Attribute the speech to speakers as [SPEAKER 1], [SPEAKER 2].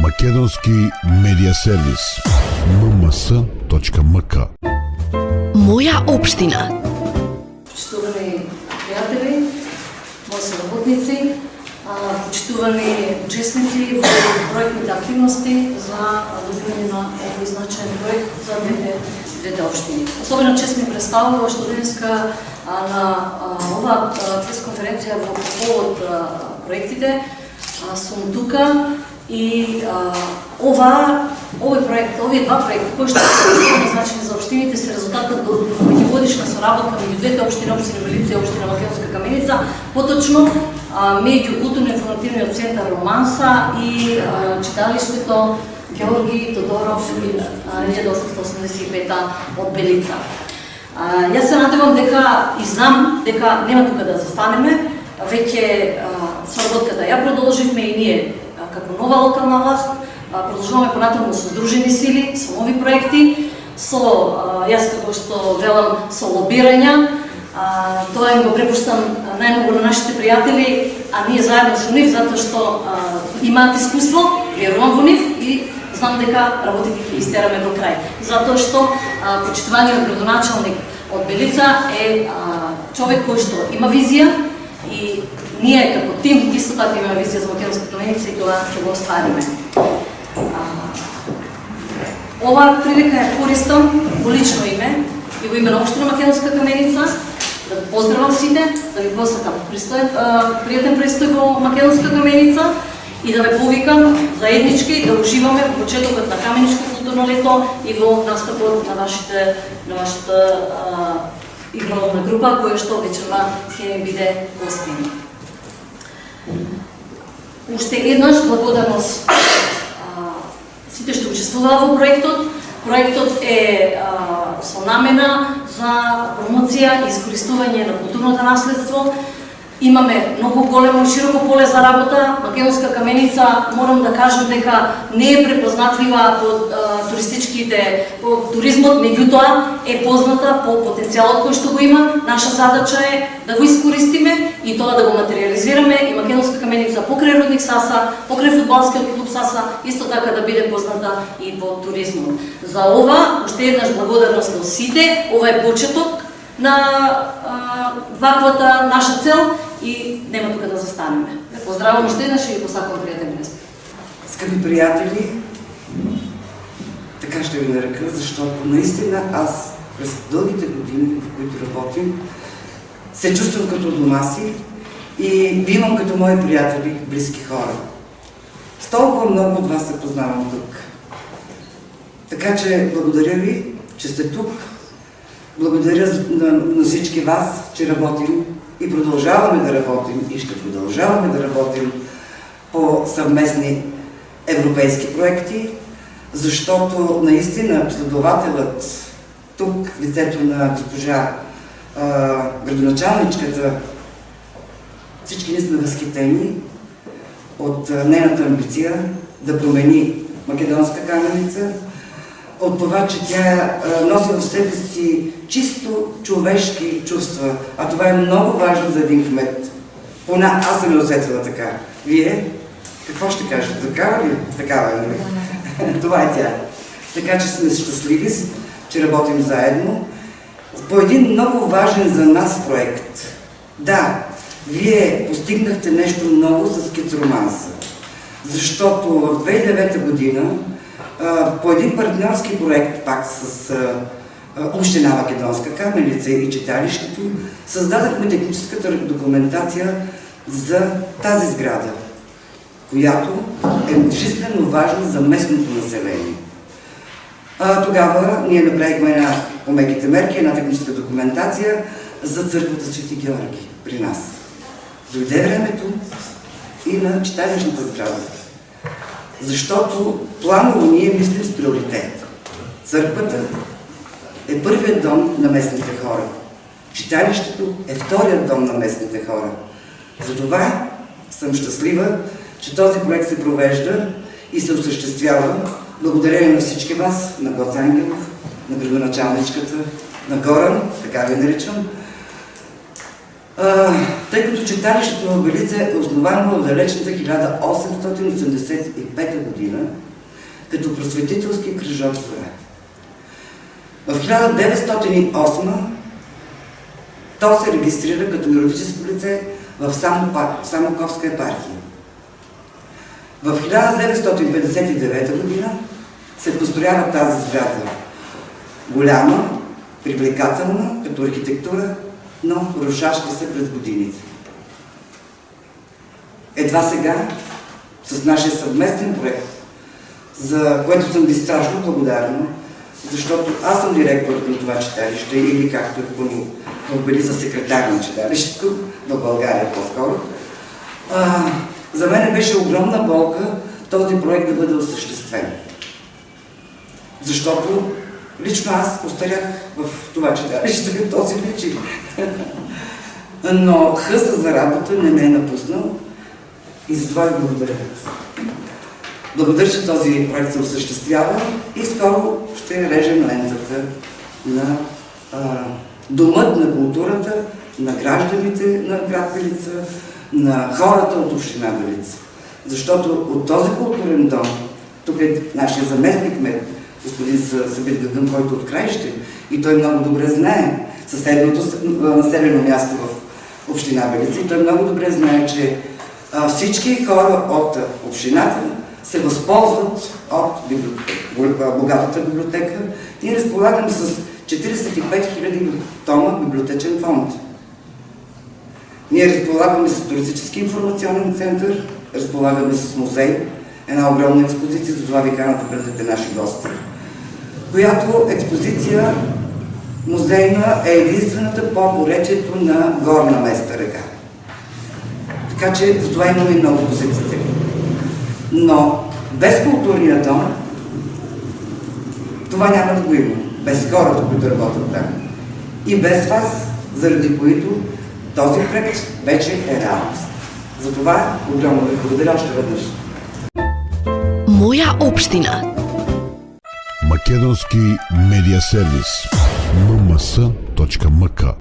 [SPEAKER 1] Македонски медиа сервис mms.mk.
[SPEAKER 2] Моја општина.
[SPEAKER 3] Почитувани пријатели, мои соработници, почитувани учесници во проектните активности за добивање на овој значаен проект за двете општини. Особено чест ми представува што денеска на оваа пресконференција во повод проектите сум тука и овој проект, овие два проекти кои што се значени за општините се резултатот од меѓугодишна соработка меѓу двете општини, општина Белица и општина Македонска Каменица, поточно меѓу културно-информативниот центар Романса и читалиштето Георги Тодоров 1885 од Белица. Јас се надевам дека и знам дека нема тука да застанеме, веќе соработката ја продолживме и ние како нова локална власт, продолжуваме понатаму со здружени сили, со нови проекти, со јас како што велам со лобирања. Тоа им го препуштам најмногу на нашите пријатели, а ние заедно со нив затоа што имаат искуство, верувам во нив и знам дека работите ќе истераме до крај. Затоа што почитуваниот градоначалник од Белица е човек кој што има визија и ние како тим исто така имаме визија за Македонска Каменица и тоа ќе го оствариме. Оваа прилика е користам во лично име и во име на општина Македонска Каменица да го поздравам сите, да ви посакам пријатен престој во Македонска Каменица и да ве повикам заеднички да уживаме во почетокот на Каменичко културно лето и во настапот на вашата игрална група која што вечерва ќе биде гостина. Уште еднаш благодарност сите што учествуваа во проектот. Проектот е со намена за промоција и искористување на културното наследство. Имаме многу големо и широко поле за работа. Македонска Каменица, морам да кажам дека не е препознатлива по туризмот, меѓутоа е позната по потенцијалот кој што го има. Наша задача е да го искористиме и тоа да го материализираме и Македонска Каменица покрај Рудник Саса, покрај фудбалскиот клуб Саса, исто така да биде позната и по туризмот. За ова, уште еднаш благодарност на сите, ова е почеток на ваквата наша цел и нема тука да застанеме. Поздравам уште еднаш и ви посакувам пријатен престој.
[SPEAKER 4] Скъпи приятели, така ще ви нарека, защото наистина аз през дългите години, в които работим, се чувствам като дома си и бивам като мои приятели, близки хора. С толкова много от вас се познавам тук. Така че благодаря ви, че сте тук. Благодаря на всички вас, че работим и продължаваме да работим и ще продължаваме да работим по съвместни европейски проекти, защото наистина следователът тук в лицето на госпожа градоначалничката, всички ние сме възхитени от нейната амбиция да промени Македонска Каменица, от това, че тя носи в себе си чисто човешки чувства, а това е много важно за един кмет. Поне аз съм усетила така. Вие? Какво ще кажете? Такава ли? Такава е, нали? Това е тя. Така че сме щастливи, че работим заедно по един много важен за нас проект. Да, вие постигнахте нещо ново с Кицроманса, защото в 2009 година по един партньорски проект, пак с Община Македонска Каменица и читалището, създадахме техническата документация за тази сграда, която е жизнено важна за местното население. Тогава ние направихме по меките мерки една техническа документация за църквата Свети Георги при нас. Дойде времето и на читалищната сграда. Защото планово ние мислим с приоритет. Църквата е първият дом на местните хора. Читалището е вторият дом на местните хора. Затова съм щастлива, че този проект се провежда и се осъществява благодарение на всички вас, на Гоце Ангелов, на градоначалничката, на Горан, така ви наричам, тъй като читалището в Белица е основано в далечната 1885 година. година като просветителски кръжок зле. В 1908 то се регистрира като юридическо лице в Самоковска епархия. В 1959 година се построява тази сграда. Голяма, привлекателна като архитектура, но рушаща се през годините. Едва сега, с нашия съвместен проект, за което съм ви страшно благодарна, защото аз съм директор на това читалище, или както е в Белиза секретар на читалището, в България по-скоро. За мен беше огромна болка този проект да бъде осъществен. Защото лично аз остарях в това читалище, този личи. Но хъса за работа не ме е напуснал и затова ви благодаря. Благодаря, че този проект се осъществява и скоро ще режем лентата на Домът на културата, на гражданите на град Белица, на хората от община Белица. Защото от този културен дом, тук е нашия заместник мед, господин Сабит Гагън, който от Краище, и той много добре знае съседното населено място в община Белица, и той много добре знае, че всички хора от общината се възползват от богатата библиотека. Ние разполагаме с 45 000 тома библиотечен фонд. Ние разполагаме с туристически информационен център, разполагаме с музей, една огромна експозиция, за това ви канат да бъдете наши гости, която експозиция музейна е единствената по поречието на горна Места река. Така че за това имаме много посетители. Но без културния дом това няма да го има. Без хората, които работят там. И без вас, заради които този проект вече е реалност. Затова огромно ви благодаря още веднъж.
[SPEAKER 2] Моя община.
[SPEAKER 1] Македонски медиа сервис. mms.mk